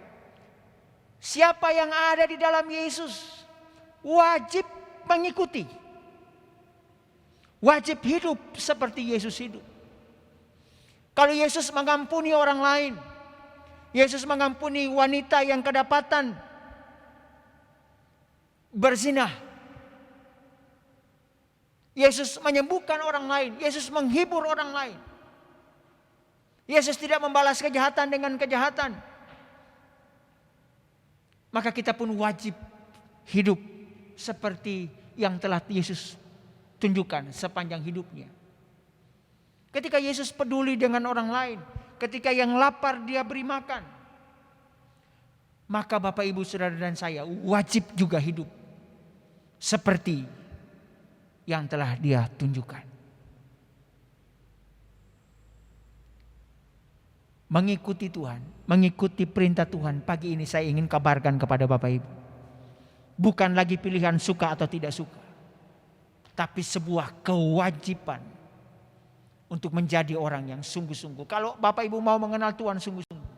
S4: siapa yang ada di dalam Yesus wajib mengikuti. Wajib hidup seperti Yesus hidup. Kalau Yesus mengampuni orang lain, Yesus mengampuni wanita yang kedapatan berzina, Yesus menyembuhkan orang lain, Yesus menghibur orang lain, Yesus tidak membalas kejahatan dengan kejahatan, maka kita pun wajib hidup seperti yang telah Yesus tunjukkan sepanjang hidupnya. Ketika Yesus peduli dengan orang lain, ketika yang lapar dia beri makan, maka Bapak Ibu Saudara dan saya wajib juga hidup seperti yang telah dia tunjukkan. Mengikuti Tuhan, mengikuti perintah Tuhan, pagi ini saya ingin kabarkan kepada Bapak Ibu, bukan lagi pilihan suka atau tidak suka, tapi sebuah kewajiban untuk menjadi orang yang sungguh-sungguh. Kalau Bapak Ibu mau mengenal Tuhan sungguh-sungguh,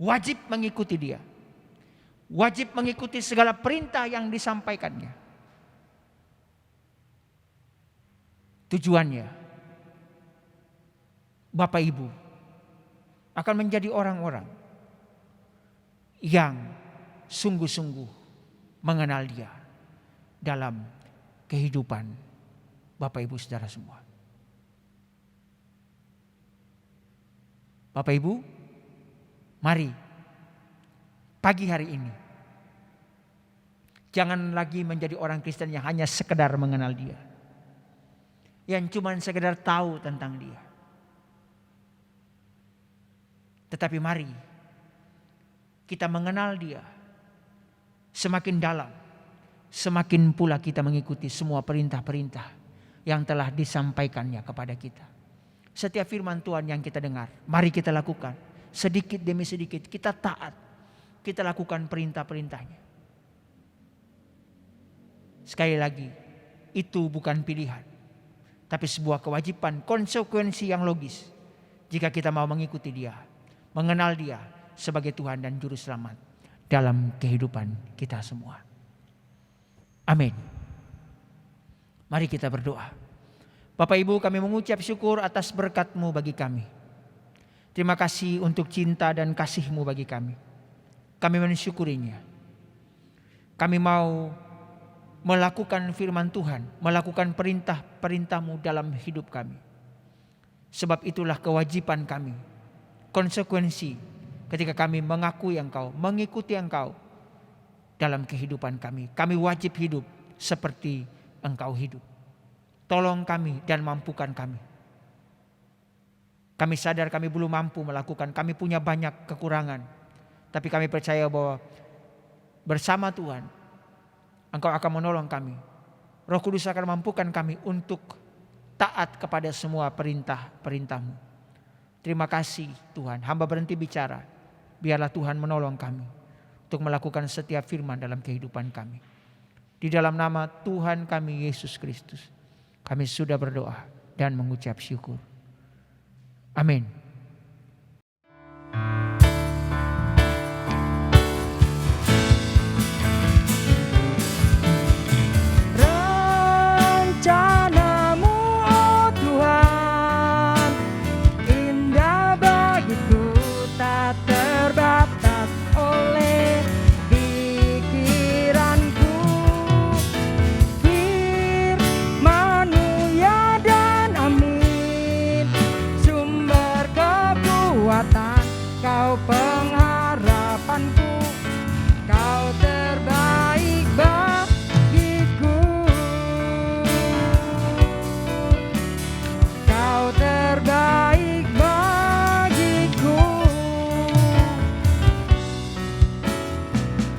S4: wajib mengikuti Dia. Wajib mengikuti segala perintah yang disampaikannya. Tujuannya, Bapak Ibu akan menjadi orang-orang yang sungguh-sungguh mengenal Dia dalam kehidupan Bapak Ibu Saudara semua. Bapak Ibu, mari pagi hari ini jangan lagi menjadi orang Kristen yang hanya sekedar mengenal Dia, yang cuma sekedar tahu tentang Dia. Tetapi mari kita mengenal Dia semakin dalam, semakin pula kita mengikuti semua perintah-perintah yang telah disampaikannya kepada kita. Setiap firman Tuhan yang kita dengar, mari kita lakukan. Sedikit demi sedikit kita taat, kita lakukan perintah-perintahnya. Sekali lagi, itu bukan pilihan, tapi sebuah kewajiban, konsekuensi yang logis jika kita mau mengikuti Dia, mengenal Dia sebagai Tuhan dan Juru Selamat dalam kehidupan kita semua. Amin. Mari kita berdoa. Bapak Ibu, kami mengucap syukur atas berkat-Mu bagi kami. Terima kasih untuk cinta dan kasih-Mu bagi kami. Kami mensyukurinya. Kami mau melakukan firman Tuhan, melakukan perintah-perintah-Mu dalam hidup kami. Sebab itulah kewajiban kami, konsekuensi ketika kami mengakui Engkau, mengikuti Engkau dalam kehidupan kami. Kami wajib hidup seperti Engkau hidup. Tolong kami dan mampukan kami. Kami sadar kami belum mampu melakukan, kami punya banyak kekurangan. Tapi kami percaya bahwa bersama Tuhan, Engkau akan menolong kami. Roh Kudus akan mampukan kami untuk taat kepada semua perintah-perintah-Mu. Terima kasih Tuhan, hamba berhenti bicara. Biarlah Tuhan menolong kami untuk melakukan setiap firman dalam kehidupan kami. Di dalam nama Tuhan kami Yesus Kristus, kami sudah berdoa dan mengucap syukur. Amin.
S2: terbatas oleh pikiranku. Firman-Mu ya dan amin, sumber kekuatan, Kau pengharapanku, Kau terbaik bagiku. Kau terbaik bagiku.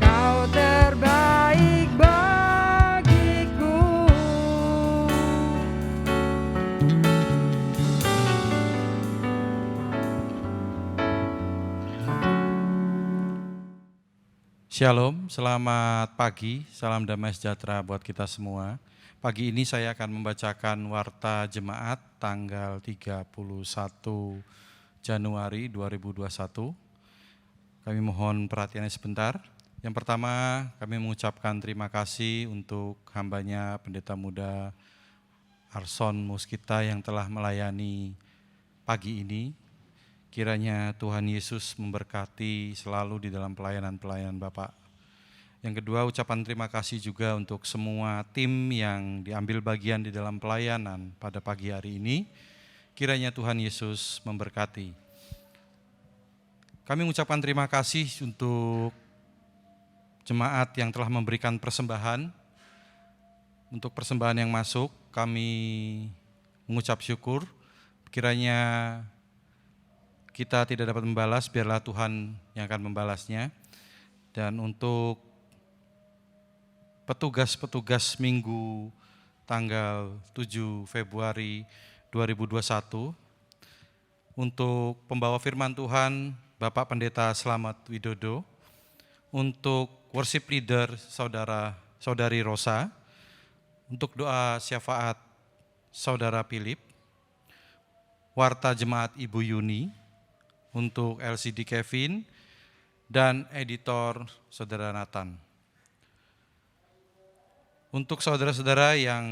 S2: Kau terbaik bagiku.
S5: Shalom, selamat pagi, salam damai sejahtera buat kita semua. Pagi ini saya akan membacakan warta jemaat tanggal 31 Januari 2021. Kami mohon perhatiannya sebentar. Yang pertama, kami mengucapkan terima kasih untuk hambanya Pendeta Muda Arson Muskita yang telah melayani pagi ini. Kiranya Tuhan Yesus memberkati selalu di dalam pelayanan-pelayanan Bapak. Yang kedua, ucapan terima kasih juga untuk semua tim yang diambil bagian di dalam pelayanan pada pagi hari ini. Kiranya Tuhan Yesus memberkati. Kami mengucapkan terima kasih untuk jemaat yang telah memberikan persembahan. Untuk persembahan yang masuk, kami mengucap syukur. Kiranya kita tidak dapat membalas, biarlah Tuhan yang akan membalasnya. Dan untuk petugas-petugas minggu tanggal 7 Februari 2021, untuk pembawa firman Tuhan, Bapak Pendeta Slamet Widodo, untuk worship leader Saudari Rosa, untuk doa syafaat Saudara Philip, warta jemaat Ibu Yuni, untuk LCD Kevin, dan editor Saudara Nathan. Untuk saudara-saudara yang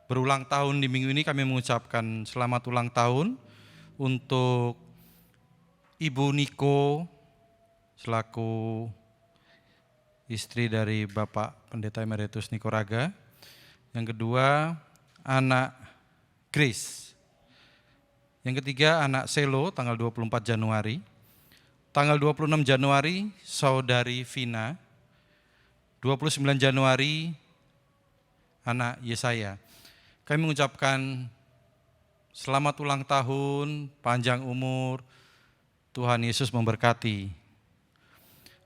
S5: berulang tahun di minggu ini, kami mengucapkan selamat ulang tahun untuk Ibu Niko selaku istri dari Bapak Pendeta Emeritus Niko Raga. Yang kedua, anak Grace. Yang ketiga, anak Selo tanggal 24 Januari. Tanggal 26 Januari, Saudari Vina. 29 Januari, anak Yesaya. Kami mengucapkan selamat ulang tahun, panjang umur, Tuhan Yesus memberkati.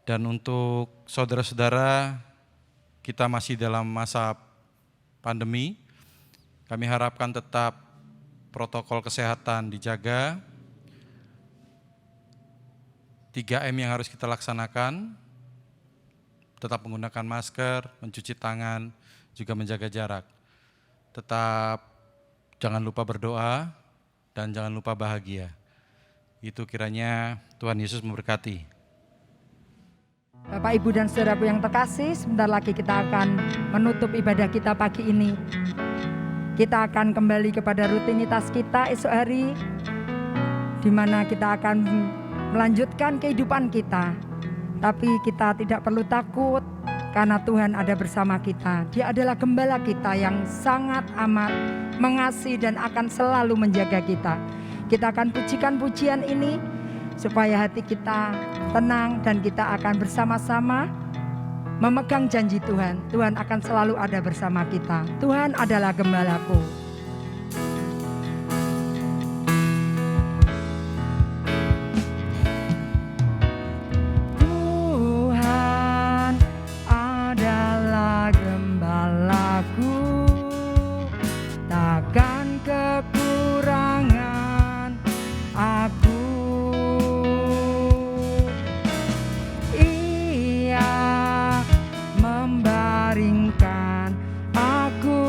S5: Dan untuk saudara-saudara, kita masih dalam masa pandemi. Kami harapkan tetap protokol kesehatan dijaga, 3M yang harus kita laksanakan, tetap menggunakan masker, mencuci tangan, juga menjaga jarak. Tetap jangan lupa berdoa dan jangan lupa bahagia. Itu kiranya Tuhan Yesus memberkati.
S2: Bapak, Ibu, dan saudaraku yang terkasih, sebentar lagi kita akan menutup ibadah kita pagi ini. Kita akan kembali kepada rutinitas kita esok hari, di mana kita akan melanjutkan kehidupan kita. Tapi kita tidak perlu takut, karena Tuhan ada bersama kita. Dia adalah gembala kita yang sangat amat mengasihi dan akan selalu menjaga kita. Kita akan pujikan pujian ini, supaya hati kita tenang dan kita akan bersama-sama memegang janji Tuhan. Tuhan akan selalu ada bersama kita. Tuhan adalah gembalaku. Tuhan adalah gembalaku, takkan kekurangan aku. Membaringkan aku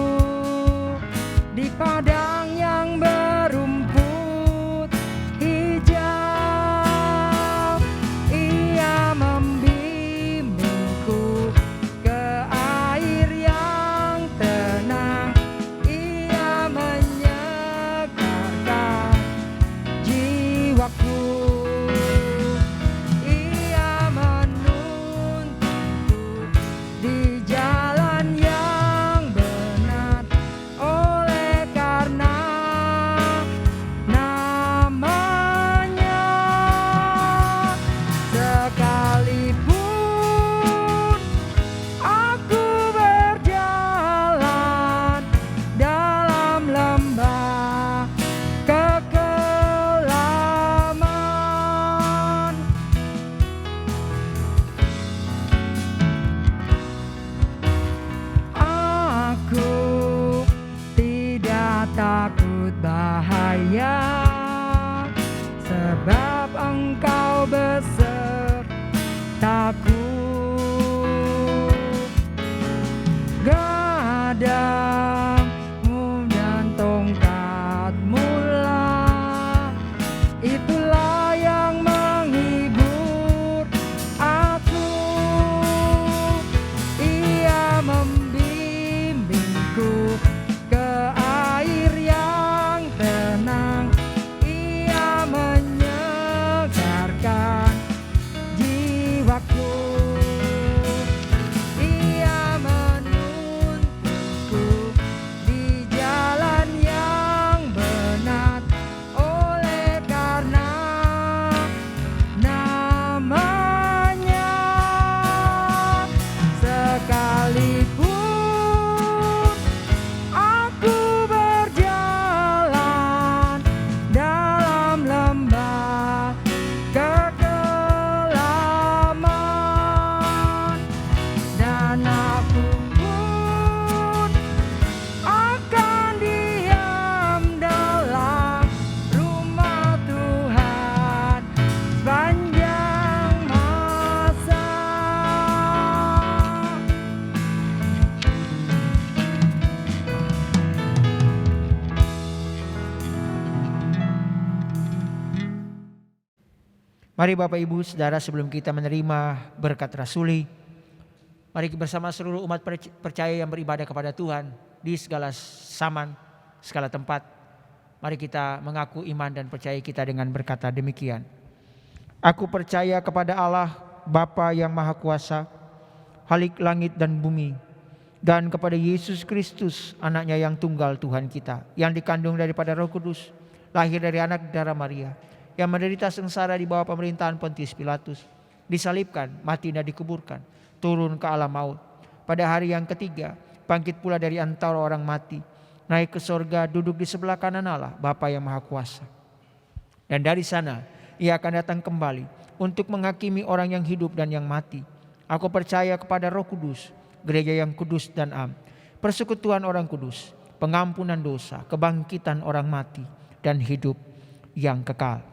S2: besertaku. Gadamu dan tongkatmu lah, itulah yang menghibur aku. Ia membimbingku ke air yang tenang, ia menyegarkan jiwaku. Ia menuntunku di jalan yang benar, oleh karena namanya. Sekalipun aku berjalan dalam lembah kekelaman, dan aku pun akan diam dalam rumah Tuhan sepanjang masa.
S4: Mari Bapak Ibu Saudara, sebelum kita menerima berkat rasuli, mari bersama seluruh umat percaya yang beribadah kepada Tuhan di segala zaman, segala tempat. Mari kita mengaku iman dan percaya kita dengan berkata demikian. Aku percaya kepada Allah Bapa yang Maha Kuasa, Khalik langit dan bumi, dan kepada Yesus Kristus, anaknya yang tunggal Tuhan kita, yang dikandung daripada Roh Kudus, lahir dari anak darah Maria, yang menderita sengsara di bawah pemerintahan Pontius Pilatus, disalibkan, mati dan dikuburkan, turun ke alam maut. Pada hari yang ketiga, bangkit pula dari antara orang mati, naik ke sorga, duduk di sebelah kanan Allah, Bapa yang Maha Kuasa. Dan dari sana, ia akan datang kembali untuk menghakimi orang yang hidup dan yang mati. Aku percaya kepada Roh Kudus, gereja yang kudus dan am, persekutuan orang kudus, pengampunan dosa, kebangkitan orang mati, dan hidup yang kekal.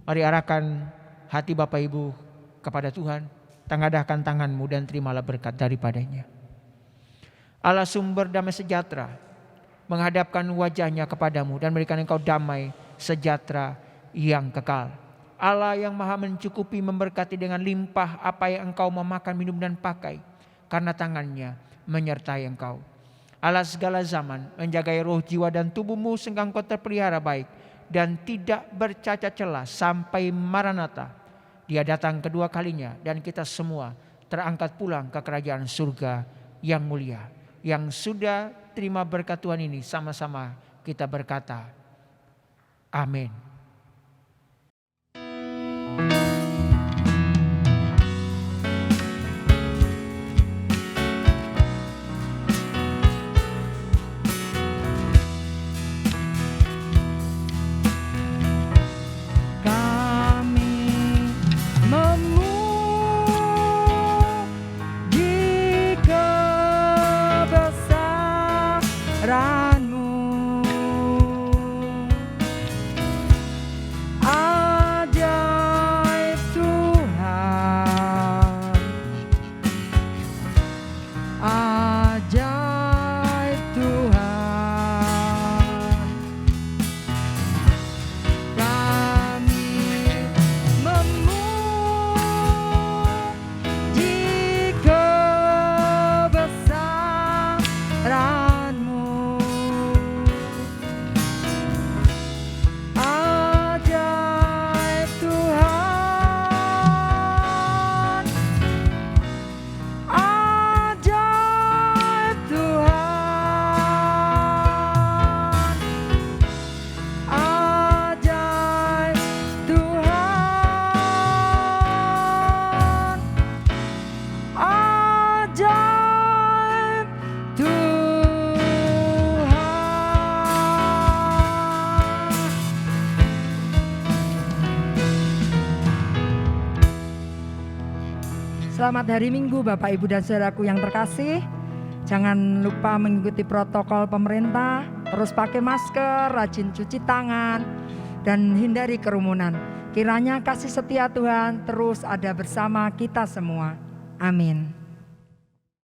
S4: Mari arahkan hati Bapak Ibu kepada Tuhan, tengadahkan tanganmu dan terimalah berkat daripadanya. Allah sumber damai sejahtera, menghadapkan wajahnya kepadamu dan memberikan engkau damai sejahtera yang kekal. Allah yang maha mencukupi memberkati dengan limpah apa yang engkau mau makan, minum dan pakai, karena tangannya menyertai engkau. Allah segala zaman menjagai roh, jiwa dan tubuhmu sehingga engkau terpelihara baik dan tidak bercacat celah sampai Maranatha, Dia datang kedua kalinya, dan kita semua terangkat pulang ke kerajaan surga yang mulia. Yang sudah terima berkat Tuhan ini, sama-sama kita berkata, amin.
S2: Selamat hari Minggu Bapak Ibu dan Saudaraku yang terkasih. Jangan lupa mengikuti protokol pemerintah, terus pakai masker, rajin cuci tangan, dan hindari kerumunan. Kiranya kasih setia Tuhan terus ada bersama kita semua. Amin.